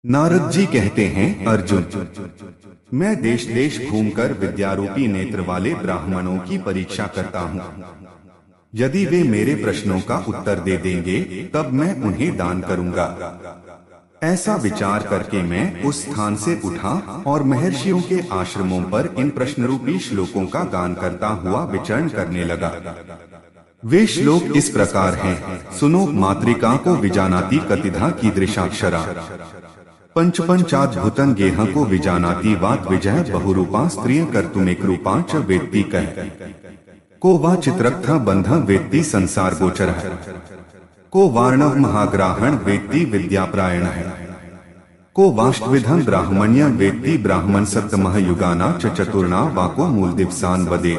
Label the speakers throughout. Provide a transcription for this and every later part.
Speaker 1: नारद जी कहते हैं, अर्जुन, मैं देश देश घूमकर विद्यारूपी नेत्र वाले ब्राह्मणों की परीक्षा करता हूँ। यदि वे मेरे प्रश्नों का उत्तर दे देंगे तब मैं उन्हें दान करूंगा। ऐसा विचार करके मैं उस स्थान से उठा और महर्षियों के आश्रमों पर इन प्रश्नरूपी श्लोकों का गान करता हुआ विचरण करने लगा। वे श्लोक इस प्रकार हैं। सुनो, मातृका को विजानाति कतिधा कीदृशाक्षरा, पंचपंचाद्भुतं गेह को विजानाति वात विजय बहुरूपा स्त्रिय कर्तुमेक रूपा च वेत्ति कह, को वा चित्रक्थ बंध वेत्ति संसार गोचर है, को वार्णव महाग्राहण वेत्ति विद्याप्रायण है, को वाष्टविधं ब्राह्मण्य वेत्ति ब्राह्मण सप्तमः युगाना च चतुर्णा वाको मूल दिवसान वदे,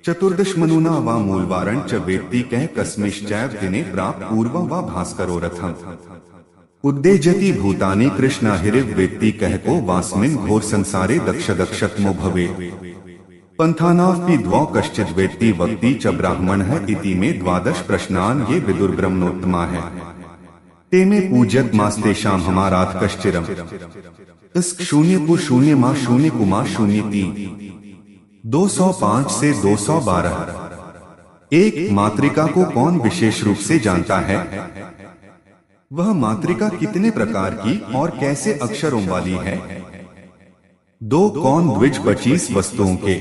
Speaker 1: चतुर्दश मनुना वा मूलवारण च वेत्ति कह कस्मिश्चैव दिने प्राप्त पूर्व वा भास्करो रथम, उद्देजति भूतानि कृष्णा हिरिव वेत्ति कह को वास्मिन घोर संसारे दक्ष दक्षत्मो भवे, पंथानापि द्वौ कश्चिद वेत्ति वक्ति च ब्राह्मण है इति में द्वादश प्रश्नान ये विदुर ब्रह्मणोत्तमा है, ते में पूज्यत मास्तेषाम हमाराथ कश्चिरम, इस शून्य को शून्य माँ शून्य कुमा शून्य 205 से 212। एक मातृका को कौन विशेष रूप से जानता है? वह मातृका कितने प्रकार की और कैसे अक्षरों वाली है? दो, कौन द्विज 25 वस्तुओं के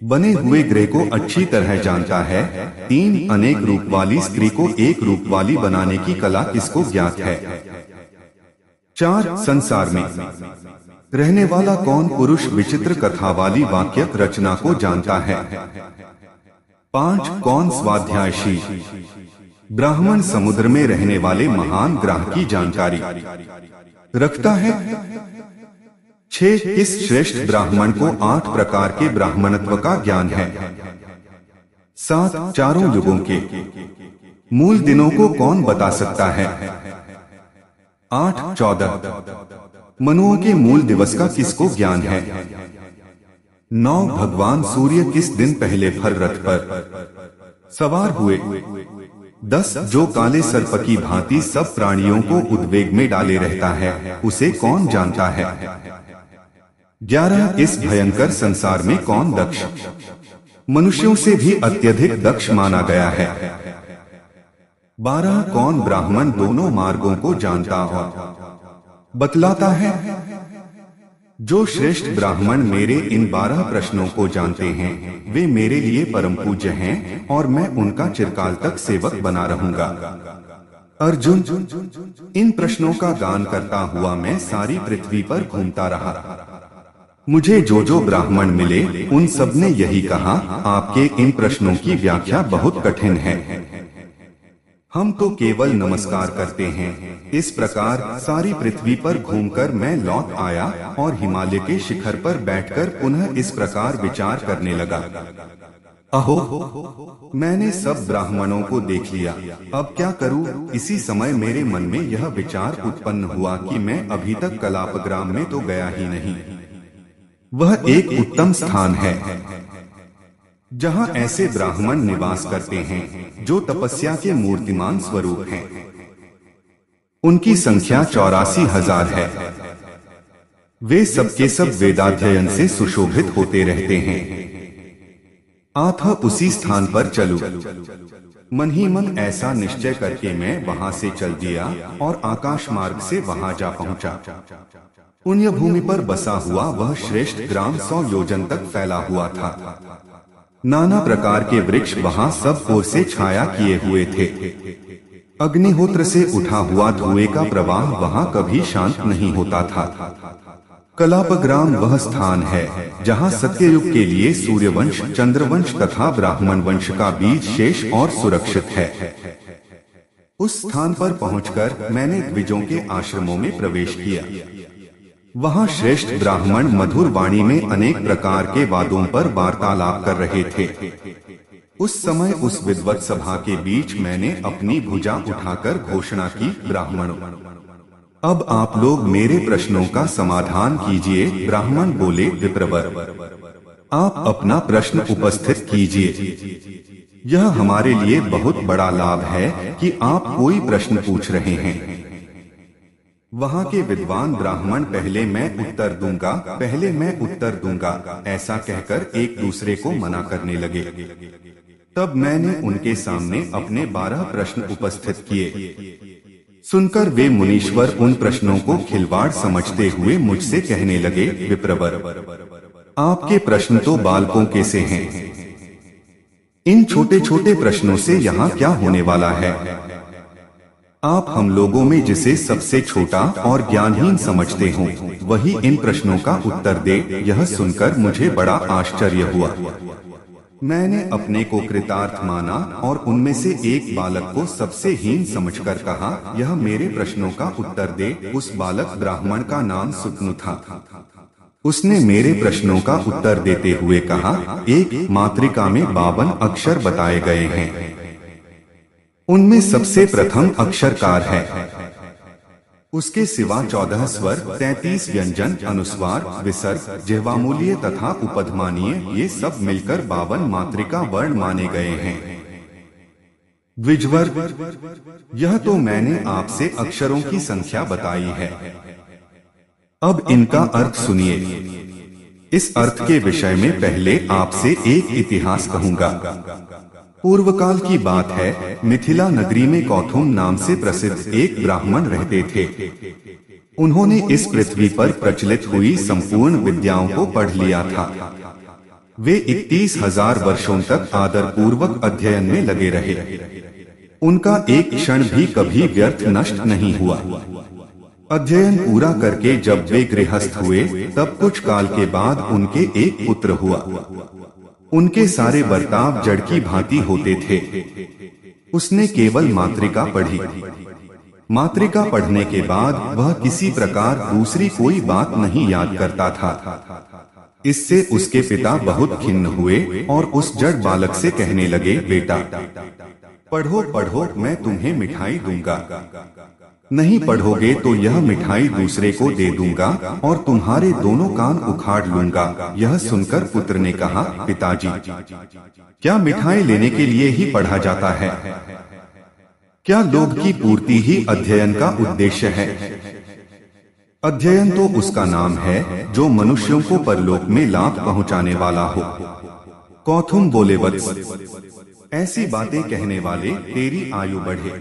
Speaker 1: बने हुए ग्रह को अच्छी तरह जानता है? तीन, अनेक रूप वाली स्त्री को एक रूप वाली बनाने की कला किसको ज्ञात है? चार, संसार में रहने वाला कौन पुरुष विचित्र कथा वाली वाक्य रचना को जानता है? पांच, कौन स्वाध्यायशी ब्राह्मण समुद्र में रहने वाले महान ग्रह की जानकारी रखता है? छह, किस श्रेष्ठ ब्राह्मण को 8 प्रकार के ब्राह्मणत्व का ज्ञान है? सात, चारों युगों के मूल दिनों को कौन बता सकता है? 8, 14 मनुओं के मूल दिवस का किसको ज्ञान है? 9, भगवान सूर्य किस दिन पहले फल रथ पर सवार हुए? 10, जो काले सर्प की भांति सब प्राणियों को उद्वेग में डाले रहता है, उसे कौन जानता है? 11, इस भयंकर संसार में कौन दक्ष मनुष्यों से भी अत्यधिक दक्ष माना गया है? 12, कौन ब्राह्मण दोनों मार्गों को जानता और बतलाता है? जो श्रेष्ठ ब्राह्मण मेरे इन 12 प्रश्नों को जानते हैं वे मेरे लिए परम पूज्य हैं और मैं उनका चिरकाल तक सेवक बना रहूंगा। अर्जुन, इन प्रश्नों का गान करता हुआ मैं सारी पृथ्वी पर घूमता रहा। मुझे जो जो ब्राह्मण मिले उन सब ने यही कहा, आपके इन प्रश्नों की व्याख्या बहुत कठिन है, हम तो केवल नमस्कार करते हैं। इस प्रकार सारी पृथ्वी पर घूमकर मैं लौट आया और हिमालय के शिखर पर बैठकर पुनः इस प्रकार विचार करने लगा। अहो, मैंने सब ब्राह्मणों को देख लिया, अब क्या करूं? इसी समय मेरे मन में यह विचार उत्पन्न हुआ कि मैं अभी तक कलापग्राम में तो गया ही नहीं। वह एक उत्तम स्थान है जहाँ ऐसे ब्राह्मण निवास करते हैं जो तपस्या के मूर्तिमान स्वरूप हैं। उनकी संख्या 84,000 है। वे सबके सब वेदाध्ययन से सुशोभित होते रहते हैं। आथा उसी स्थान पर चलूं। मन ही मन ऐसा निश्चय करके मैं वहां से चल दिया और आकाश मार्ग से वहां जा पहुंचा। पुण्य भूमि पर बसा हुआ वह श्रेष्ठ ग्राम 100 योजन तक फैला हुआ था। नाना प्रकार के वृक्ष वहां सब ओर से छाया किए हुए थे। अग्निहोत्र से उठा हुआ धुएं का प्रवाह वहां कभी शांत नहीं होता था। कलापग्राम वह स्थान है जहां सत्ययुग के लिए सूर्यवंश, चंद्रवंश तथा ब्राह्मण वंश का बीज शेष और सुरक्षित है। उस स्थान पर पहुंचकर मैंने द्विजों के आश्रमों में प्रवेश किया। वहां श्रेष्ठ ब्राह्मण मधुर वाणी में अनेक प्रकार के वादों पर वार्तालाप कर रहे थे। उस समय उस विद्वत सभा के बीच मैंने अपनी भुजा उठाकर घोषणा की, ब्राह्मणों, अब आप लोग मेरे प्रश्नों का समाधान कीजिए। ब्राह्मण बोले, विप्रवर, आप अपना प्रश्न उपस्थित कीजिए। यह हमारे लिए बहुत बड़ा लाभ है कि आप कोई प्रश्न पूछ रहे हैं। वहाँ के विद्वान ब्राह्मण पहले मैं उत्तर दूंगा ऐसा कहकर एक दूसरे को मना करने लगे। तब मैंने उनके सामने अपने 12 प्रश्न उपस्थित किए। सुनकर वे मुनीश्वर उन प्रश्नों को खिलवाड़ समझते हुए मुझसे कहने लगे, विप्रवर, आपके प्रश्न तो बालकों के से हैं। इन छोटे छोटे प्रश्नों से यहाँ क्या होने वाला है? आप हम लोगों में जिसे सबसे छोटा और ज्ञानहीन समझते हो वही इन प्रश्नों का उत्तर दे। यह सुनकर मुझे बड़ा आश्चर्य हुआ। मैंने अपने को कृतार्थ माना और उनमें से एक बालक को सबसे हीन समझकर कहा, यह मेरे प्रश्नों का उत्तर दे। उस बालक ब्राह्मण का नाम सुतनु था। उसने मेरे प्रश्नों का उत्तर देते हुए कहा, एक मातृका में 52 अक्षर बताए गए हैं। उनमें सबसे प्रथम अक्षरकार है। उसके सिवा 14 स्वर, 33 व्यंजन, अनुस्वार, विसर्ग, जिह्वामूलीय तथा उपधमानीय, ये सब मिलकर 52 मातृका वर्ण माने गए हैं। द्विजवर, यह तो मैंने आपसे अक्षरों की संख्या बताई है। अब इनका अर्थ सुनिए। इस अर्थ के विषय में पहले आपसे एक इतिहास कहूंगा। पूर्व काल की बात है, मिथिला नगरी में कौथुम नाम से प्रसिद्ध एक ब्राह्मण रहते थे। उन्होंने इस पृथ्वी पर प्रचलित हुई संपूर्ण विद्याओं को पढ़ लिया था। वे 31,000 वर्षों तक आदर पूर्वक अध्ययन में लगे रहे। उनका एक क्षण भी कभी व्यर्थ नष्ट नहीं हुआ। अध्ययन पूरा करके जब वे गृहस्थ हुए तब कुछ काल के बाद उनके एक पुत्र हुआ। उनके सारे बर्ताव जड़ की भांति होते थे। उसने केवल मातृका पढ़ी। मातृका पढ़ने के बाद वह किसी प्रकार दूसरी कोई बात नहीं याद करता था। इससे उसके पिता बहुत खिन्न हुए और उस जड़ बालक से कहने लगे, बेटा पढ़ो पढ़ो, मैं तुम्हें मिठाई दूंगा। नहीं पढ़ोगे तो यह मिठाई दूसरे को दे दूंगा और तुम्हारे दोनों कान उखाड़ लूंगा। यह सुनकर पुत्र ने कहा, पिताजी, क्या मिठाई लेने के लिए ही पढ़ा जाता है? क्या लोभ की पूर्ति ही अध्ययन का उद्देश्य है? अध्ययन तो उसका नाम है जो मनुष्यों को परलोक में लाभ पहुंचाने वाला हो। कौथुम बोले, वत्स, ऐसी बातें कहने वाले तेरी आयु बढ़े।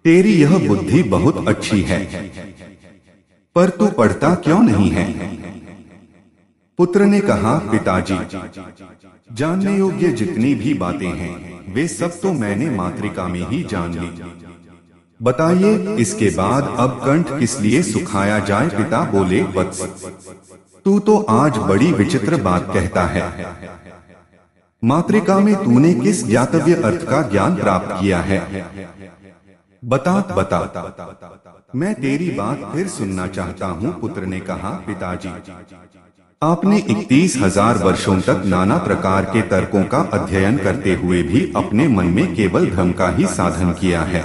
Speaker 1: तेरी यह बुद्धि बहुत अच्छी है, पर तू पढ़ता क्यों नहीं है? पुत्र ने कहा, पिताजी, जानने योग्य जितनी भी बातें हैं वे सब तो मैंने मातृका में ही जान ली। बताइए इसके बाद अब कंठ किस लिए सुखाया जाए? पिता बोले, वत्स, तू तो आज बड़ी विचित्र बात कहता है। मातृका में तूने किस ज्ञातव्य अर्थ का ज्ञान प्राप्त किया है? बता। मैं तेरी बात फिर सुनना चाहता हूँ। पुत्र ने कहा, पिताजी, आपने 31,000 वर्षों तक नाना प्रकार के तर्कों का अध्ययन करते हुए भी अपने मन में केवल धर्म का ही साधन किया है।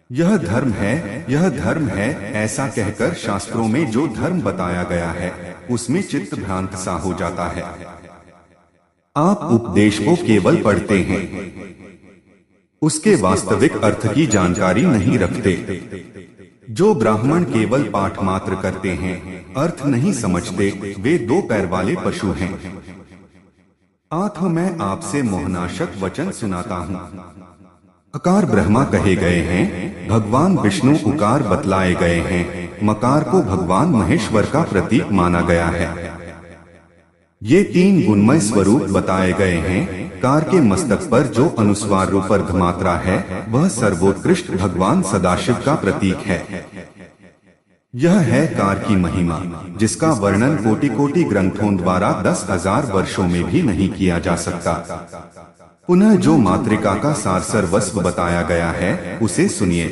Speaker 1: यह धर्म है, ऐसा कहकर शास्त्रों में जो धर्म बताया गया है उसमें चित्त भ्रांत सा हो जाता है। आप उपदेश को केवल पढ़ते हैं, उसके वास्तविक अर्थ की जानकारी नहीं रखते। जो ब्राह्मण केवल पाठ मात्र करते हैं, अर्थ नहीं समझते, वे 2 पैर वाले पशु हैं। आत्म मैं आपसे मोहनाशक वचन सुनाता हूँ। अकार ब्रह्मा कहे गए हैं, भगवान विष्णु उकार बतलाए गए हैं, मकार को भगवान महेश्वर का प्रतीक माना गया है। ये 3 गुणमय स्वरूप बताए गए हैं। कार के मस्तक पर जो अनुस्वार रूप अर्धमात्रा है वह सर्वोत्कृष्ट भगवान सदाशिव का प्रतीक है। यह है कार की महिमा, जिसका वर्णन कोटि कोटि ग्रंथों द्वारा 10,000 वर्षों में भी नहीं किया जा सकता। पुनः जो मातृका का सार सर्वस्व बताया गया है उसे सुनिए।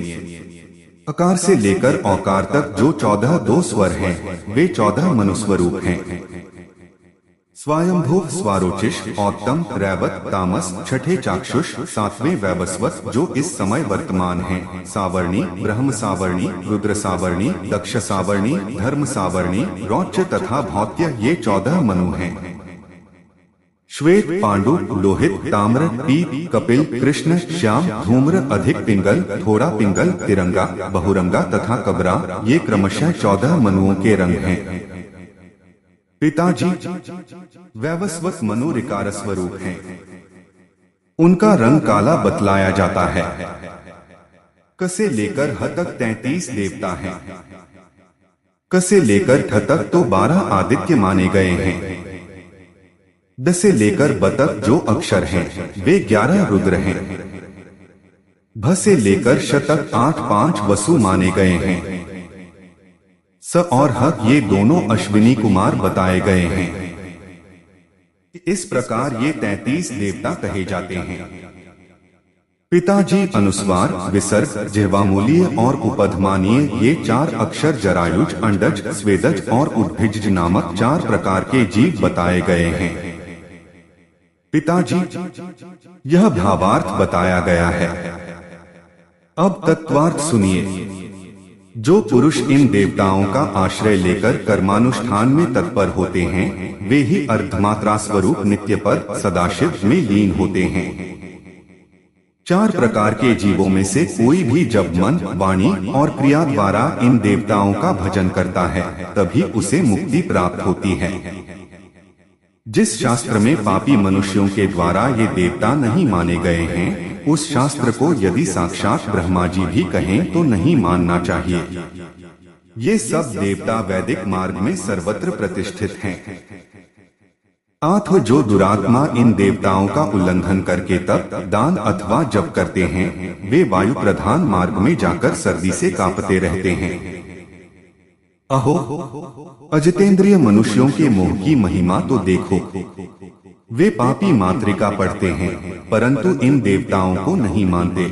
Speaker 1: अकार से लेकर औकार तक जो 14 2 स्वर हैं, वे 14 मनुस्वरूप हैं। स्वयंभू, स्वारोचिष, औत्तम, रैवत, तामस, छठे चाक्षुष, 7वें वैवस्वत जो इस समय वर्तमान हैं, सावर्णी, ब्रह्म सावर्णी, रुद्र सावर्णी, दक्ष सावर्णी, धर्म सावर्णी, रौच्य तथा भौत्य, ये 14 मनु हैं। श्वेत, पांडु, लोहित, ताम्र, पीत, कपिल, कृष्ण, श्याम, धूम्र, अधिक पिंगल, थोड़ा पिंगल, तिरंगा, बहुरंगा तथा कबरा, ये क्रमशः 14 मनुओं के रंग हैं। पिताजी वैवस्वत मनु ऋकार स्वरूप हैं। उनका रंग काला बतलाया जाता है। क से लेकर ह तक 33 देवता हैं। क से लेकर ठ तक तो 12 आदित्य माने गए हैं। द से लेकर ब तक जो अक्षर हैं वे 11 रुद्र हैं। भ से लेकर श तक 8 वसु माने गए हैं। स और ह ये दोनों अश्विनी कुमार बताए गए हैं। इस प्रकार ये 33 देवता कहे जाते हैं। पिताजी अनुस्वार, विसर्ग, जिह्वामूलीय और उपधमानीय ये 4 अक्षर जरायुज, अंडज, स्वेदज और उद्भिज नामक 4 प्रकार के जीव बताए गए हैं। पिताजी यह भावार्थ बताया गया है। अब तत्वार्थ सुनिए। जो पुरुष इन देवताओं का आश्रय लेकर कर्मानुष्ठान में तत्पर होते हैं वे ही अर्धमात्रा स्वरूप नित्य पद सदाशिव में लीन होते हैं। 4 प्रकार के जीवों में से कोई भी जब मन, वाणी और क्रिया द्वारा इन देवताओं का भजन करता है तभी उसे मुक्ति प्राप्त होती है। जिस शास्त्र में पापी मनुष्यों के द्वारा ये देवता नहीं माने गए हैं उस शास्त्र को यदि साक्षात ब्रह्मा जी भी कहें तो नहीं मानना चाहिए। ये सब देवता वैदिक मार्ग में सर्वत्र प्रतिष्ठित हैं। अतः जो दुरात्मा इन देवताओं का उल्लंघन करके तप, दान अथवा जप करते हैं वे वायु प्रधान मार्ग में जाकर सर्दी से कांपते रहते हैं। अहो अजितेंद्रिय मनुष्यों के मोह की महिमा तो देखो। वे पापी मातृका पढ़ते हैं परंतु इन देवताओं को नहीं मानते।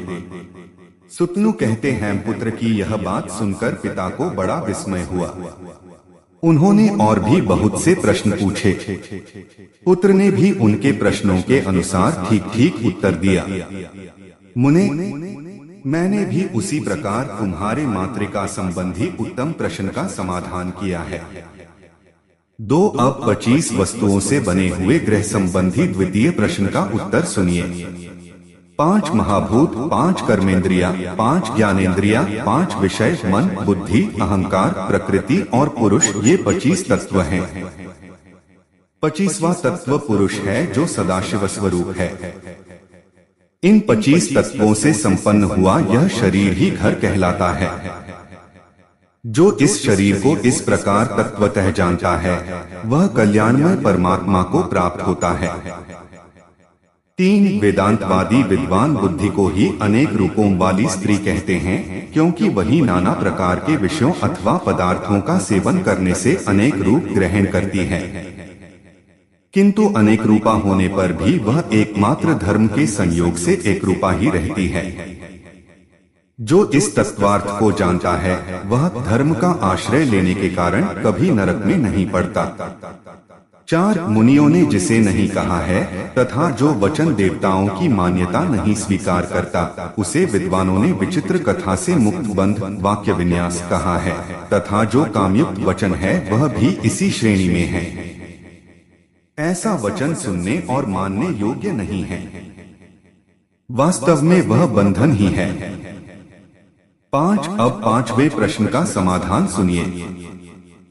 Speaker 1: सुतनु कहते हैं पुत्र की यह बात सुनकर पिता को बड़ा विस्मय हुआ। उन्होंने और भी बहुत से प्रश्न पूछे। पुत्र ने भी उनके प्रश्नों के अनुसार ठीक ठीक उत्तर दिया। मुने मैंने भी उसी प्रकार तुम्हारे मातृका संबंधी उत्तम प्रश्न का समाधान किया है। 2 अब 25 वस्तुओं से बने हुए ग्रह संबंधी द्वितीय प्रश्न का उत्तर सुनिए। 5 महाभूत, 5 कर्मेंद्रिया, 5 ज्ञानेंद्रिया, 5 विषय, मन, बुद्धि, अहंकार, प्रकृति और पुरुष ये 25 तत्व हैं। 25वां तत्व पुरुष है जो सदाशिव स्वरूप है। इन 25 तत्वों से संपन्न हुआ यह शरीर ही घर कहलाता है। जो इस शरीर को इस प्रकार तत्वतः जानता है वह कल्याणमय परमात्मा को प्राप्त होता है। 3 वेदांतवादी विद्वान बुद्धि को ही अनेक रूपों वाली स्त्री कहते हैं क्योंकि वही नाना प्रकार के विषयों अथवा पदार्थों का सेवन करने से अनेक रूप ग्रहण करती है। किंतु अनेक रूपा होने पर भी वह एकमात्र धर्म के संयोग से एक रूपा ही रहती है। जो इस तत्वार्थ को जानता है वह धर्म का आश्रय लेने के कारण कभी नरक में नहीं पड़ता। 4 मुनियों ने जिसे नहीं कहा है तथा जो वचन देवताओं की मान्यता नहीं स्वीकार करता उसे विद्वानों ने विचित्र कथा से मुक्त बंध वाक्य विन्यास कहा है तथा जो कामयुक्त वचन है वह भी इसी श्रेणी में है। ऐसा वचन सुनने और मानने योग्य नहीं है। वास्तव में वह बंधन ही है। 5 अब 5वें प्रश्न का समाधान सुनिए।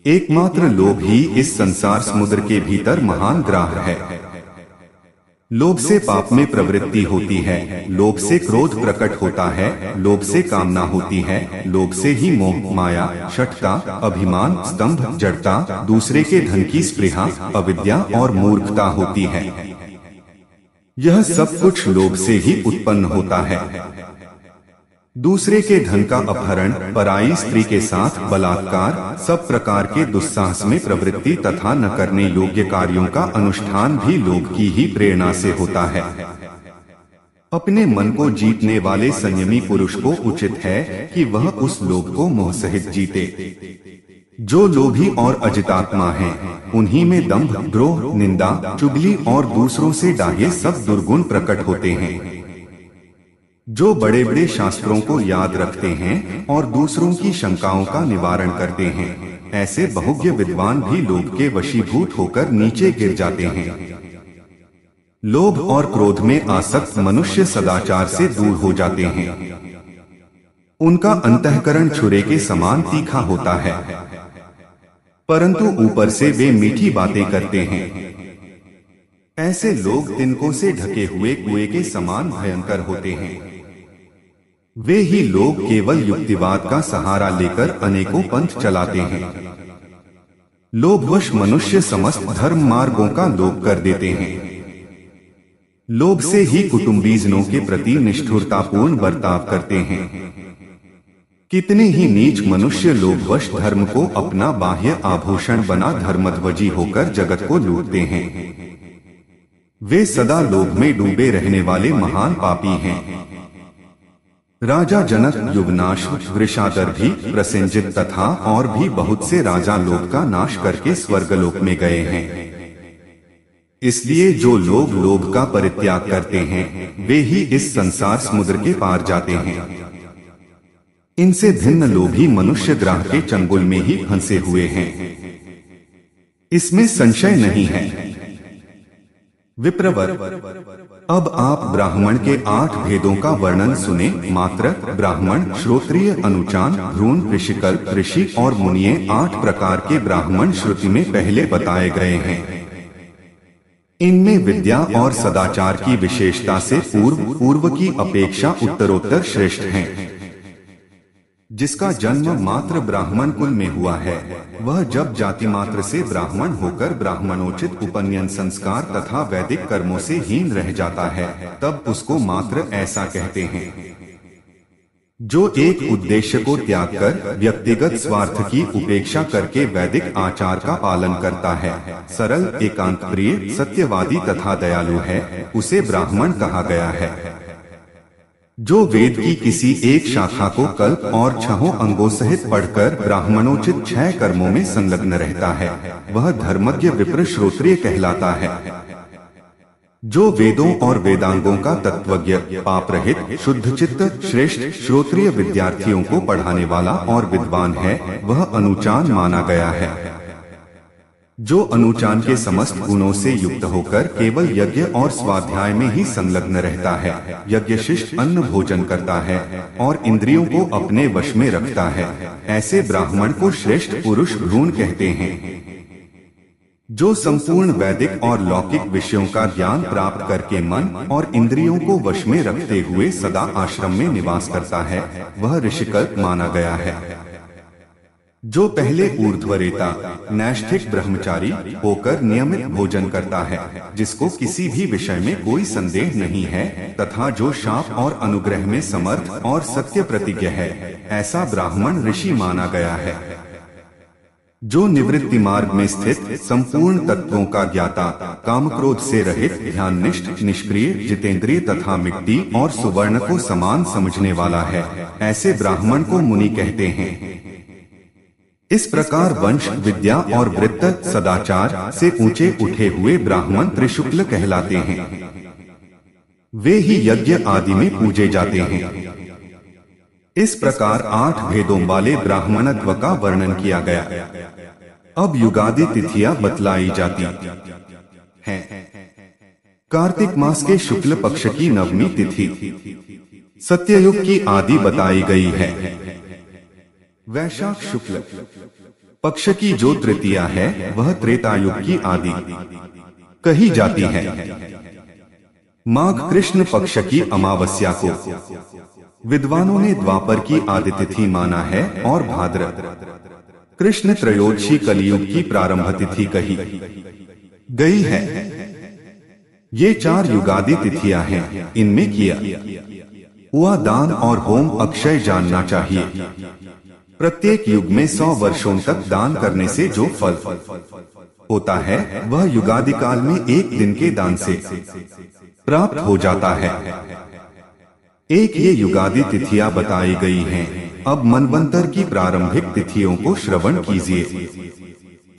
Speaker 1: एकमात्र लोभ ही इस संसार समुद्र के भीतर महान ग्राह है। लोभ से पाप में प्रवृत्ति होती है, लोभ से क्रोध प्रकट होता है, लोभ से कामना होती है, लोभ से ही मोह, माया, शठता, अभिमान, स्तंभ, जड़ता, दूसरे के धन की स्पृहा, अविद्या और मूर्खता होती है। यह सब कुछ लोभ से ही उत्पन्न होता है। दूसरे के धन का अपहरण, पराई स्त्री के साथ बलात्कार, सब प्रकार के दुस्साहस में प्रवृत्ति तथा न करने योग्य कार्यों का अनुष्ठान भी लोभ की ही प्रेरणा से होता है। अपने मन को जीतने वाले संयमी पुरुष को उचित है कि वह उस लोभ को मोह सहित जीते। जो लोभी और अजितात्मा हैं, उन्हीं में दंभ, द्रोह, निंदा, चुगली और दूसरों से डाहे सब दुर्गुण प्रकट होते हैं। जो बड़े बड़े शास्त्रों को याद रखते हैं और दूसरों की शंकाओं का निवारण करते हैं, ऐसे बहुज्ञ विद्वान भी लोभ के वशीभूत होकर नीचे गिर जाते हैं। लोभ और क्रोध में आसक्त मनुष्य सदाचार से दूर हो जाते हैं। उनका अंतःकरण छुरे के समान तीखा होता है, परंतु ऊपर से वे मीठी बातें करते हैं। ऐसे लोग तिनकों से ढके हुए कुएं के समान भयंकर होते हैं। वे ही लोग केवल युक्तिवाद का सहारा लेकर अनेकों पंथ चलाते हैं। लोभवश मनुष्य समस्त धर्म मार्गों का लोप कर देते हैं। लोभ से ही कुटुंबीजनों के प्रति निष्ठुरतापूर्ण बर्ताव करते हैं। कितने ही नीच मनुष्य लोभवश धर्म को अपना बाह्य आभूषण बना धर्मध्वजी होकर जगत को लूटते हैं। वे सदा लोभ में डूबे रहने वाले महान पापी हैं। राजा जनक, युवनाश, वृषादर्भी, प्रसेनजित तथा और भी बहुत से राजा लोभ का नाश करके स्वर्गलोक में गए हैं। इसलिए जो लोग लोभ का परित्याग करते हैं वे ही इस संसार समुद्र के पार जाते हैं। इनसे भिन्न लोभी मनुष्य ग्रह के चंगुल में ही फंसे हुए हैं, इसमें संशय नहीं है। विप्रवर, अब आप ब्राह्मण के 8 भेदों का वर्णन सुने। मात्र, ब्राह्मण, श्रोत्रिय, अनुचान, भ्रूण, ऋषिकल्प, ऋषि और मुनिये 8 प्रकार के ब्राह्मण श्रुति में पहले बताए गए हैं। इनमें विद्या और सदाचार की विशेषता से पूर्व की अपेक्षा उत्तरोत्तर श्रेष्ठ हैं। जिसका जन्म मात्र ब्राह्मण कुल में हुआ है, वह जब जाति मात्र से ब्राह्मण होकर ब्राह्मणोचित उपनयन संस्कार तथा वैदिक कर्मों से हीन रह जाता है, तब उसको मात्र ऐसा कहते हैं। जो एक उद्देश्य को त्याग कर व्यक्तिगत स्वार्थ की उपेक्षा करके वैदिक आचार का पालन करता है, सरल, एकांत प्रिय, सत्यवादी तथा दयालु है, उसे ब्राह्मण कहा गया है। जो वेद की किसी एक शाखा को कल्प और 6 अंगों सहित पढ़कर ब्राह्मणोचित 6 कर्मों में संलग्न रहता है, वह धर्मज्ञ विप्र श्रोत्रिय कहलाता है। जो वेदों और वेदांगों का तत्वज्ञ, पाप रहित, शुद्ध चित्त, श्रेष्ठ श्रोत्रिय विद्यार्थियों को पढ़ाने वाला और विद्वान है, वह अनुचान माना गया है। जो अनुचान के समस्त गुणों से युक्त होकर केवल यज्ञ और स्वाध्याय में ही संलग्न रहता है, यज्ञशिष्ट अन्न भोजन करता है और इंद्रियों को अपने वश में रखता है, ऐसे ब्राह्मण को श्रेष्ठ पुरुष भ्रूण कहते हैं। जो संपूर्ण वैदिक और लौकिक विषयों का ज्ञान प्राप्त करके मन और इंद्रियों को वश में रखते हुए सदा आश्रम में निवास करता है, वह ऋषिकल्प माना गया है। जो पहले ऊर्ध्वरेता नैष्ठिक ब्रह्मचारी होकर नियमित भोजन करता है, जिसको किसी भी विषय में कोई संदेह नहीं है, तथा जो शाप और अनुग्रह में समर्थ और सत्य प्रतिज्ञ है, ऐसा ब्राह्मण ऋषि माना गया है। जो निवृत्ति मार्ग में स्थित संपूर्ण तत्वों का ज्ञाता, काम क्रोध से रहित, ध्याननिष्ठ, निष्क्रिय, जितेंद्रिय तथा मिट्टी और सुवर्ण को समान समझने वाला है, ऐसे ब्राह्मण को मुनि कहते हैं। इस प्रकार वंश, विद्या और वृत्त, सदाचार से ऊंचे उठे हुए ब्राह्मण त्रिशुक्ल कहलाते हैं। वे ही यज्ञ आदि में पूजे जाते हैं। इस प्रकार 8 भेदों वाले ब्राह्मणत्व का वर्णन किया गया। अब युगादि तिथियां बतलाई जाती हैं। कार्तिक मास के शुक्ल पक्ष की नवमी तिथि सत्ययुग की आदि बताई गई है। वैशाख शुक्ल पक्ष की जो तृतीया है, वह त्रेतायुग की आदि कही जाती है। माघ कृष्ण पक्ष की अमावस्या को विद्वानों ने द्वापर की आदि तिथि माना है और भाद्र कृष्ण त्रयोदशी कलियुग की प्रारंभ तिथि कही गई है। ये 4 युगादि तिथियां हैं। इनमें किया हुआ दान और होम अक्षय जानना चाहिए। प्रत्येक युग में 100 वर्षों तक दान करने से जो फल होता है, वह युगादि काल में एक दिन के दान से प्राप्त हो जाता है। एक ये युगादि तिथियां बताई गई हैं। अब मनवंतर की प्रारंभिक तिथियों को श्रवण कीजिए।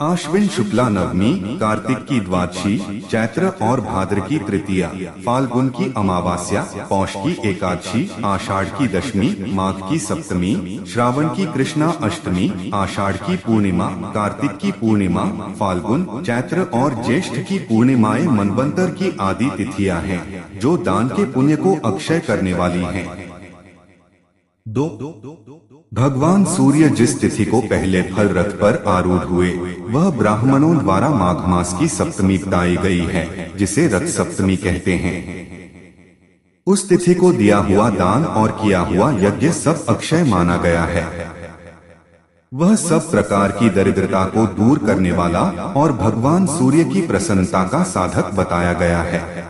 Speaker 1: आश्विन शुक्ला नवमी, कार्तिक की द्वादशी, चैत्र और भाद्र की तृतीया, फाल्गुन की अमावास्या, पौष की एकादशी, आषाढ़ की दशमी, माघ की सप्तमी, श्रावण की कृष्णा अष्टमी, आषाढ़ की पूर्णिमा, कार्तिक की पूर्णिमा, फाल्गुन, चैत्र और ज्येष्ठ की पूर्णिमाएं मनवंतर की आदि तिथियां हैं, जो दान के पुण्य को अक्षय करने वाली हैं। भगवान सूर्य जिस तिथि को पहले फल रथ पर आरूढ़ हुए, वह ब्राह्मणों द्वारा माघ मास की सप्तमी बताई गई है, जिसे रथ सप्तमी कहते हैं। उस तिथि को दिया हुआ दान और किया हुआ यज्ञ सब अक्षय माना गया है। वह सब प्रकार की दरिद्रता को दूर करने वाला और भगवान सूर्य की प्रसन्नता का साधक बताया गया है।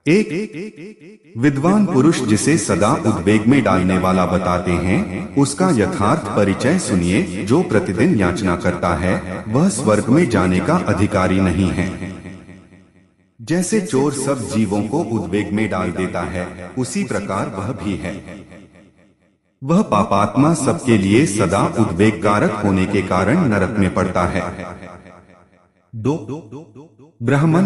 Speaker 1: एक विद्वान पुरुष जिसे सदा उद्वेग में डालने वाला बताते हैं, उसका यथार्थ परिचय सुनिए। जो प्रतिदिन याचना करता है, वह स्वर्ग में जाने का अधिकारी नहीं है। जैसे चोर सब जीवों को उद्वेग में डाल देता है, उसी प्रकार वह भी है। वह पापात्मा सबके लिए सदा उद्वेगकारक होने के कारण नरक में पड़ता है। ब्राह्मण,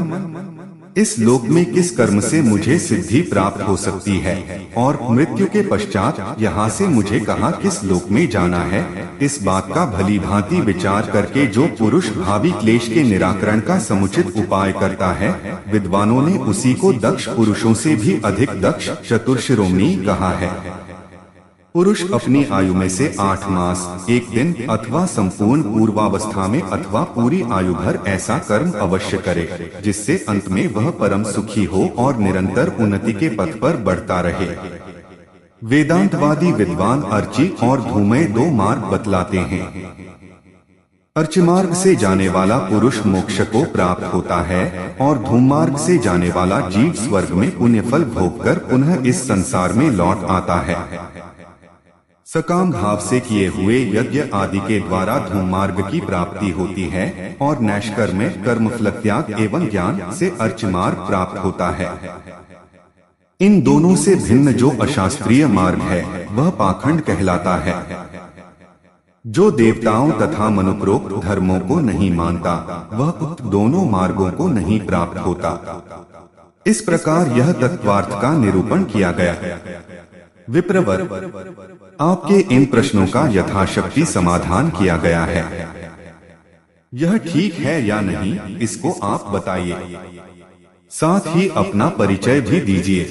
Speaker 1: इस लोक में किस कर्म से मुझे सिद्धि प्राप्त हो सकती है और मृत्यु के पश्चात यहाँ से मुझे कहाँ किस लोक में जाना है, इस बात का भली भांति विचार करके जो पुरुष भावी क्लेश के निराकरण का समुचित उपाय करता है, विद्वानों ने उसी को दक्ष पुरुषों से भी अधिक दक्ष चतुर्शिरोमणि कहा है। पुरुष अपनी आयु में से 8 मास, 1 दिन अथवा संपूर्ण पूर्वावस्था में अथवा पूरी आयु भर ऐसा कर्म अवश्य करे, जिससे अंत में वह परम सुखी हो और निरंतर उन्नति के पथ पर बढ़ता रहे। वेदांतवादी विद्वान अर्ची और धूमय 2 मार्ग बतलाते हैं। अर्च मार्ग से जाने वाला पुरुष मोक्ष को प्राप्त होता है और धूम मार्ग से जाने वाला जीव स्वर्ग में पुण्यफल भोगकर पुनः इस संसार में लौट आता है। सकाम भाव से किए हुए यज्ञ आदि के द्वारा धूम मार्ग की प्राप्ति होती है और नैष्कर्म में कर्मफल त्याग एवं ज्ञान से अर्च मार्ग प्राप्त होता है। इन दोनों से भिन्न जो अशास्त्रीय मार्ग है, वह पाखंड कहलाता है। जो देवताओं तथा मनुप्रोक्त धर्मों को नहीं मानता, वह उक्त दोनों मार्गों को नहीं प्राप्त होता। इस प्रकार यह तत्वार्थ का निरूपण किया गया। विप्रवर, आपके इन प्रश्नों का यथाशक्ति समाधान किया गया है। यह ठीक है या नहीं, इसको आप बताइए। साथ ही अपना परिचय भी दीजिए।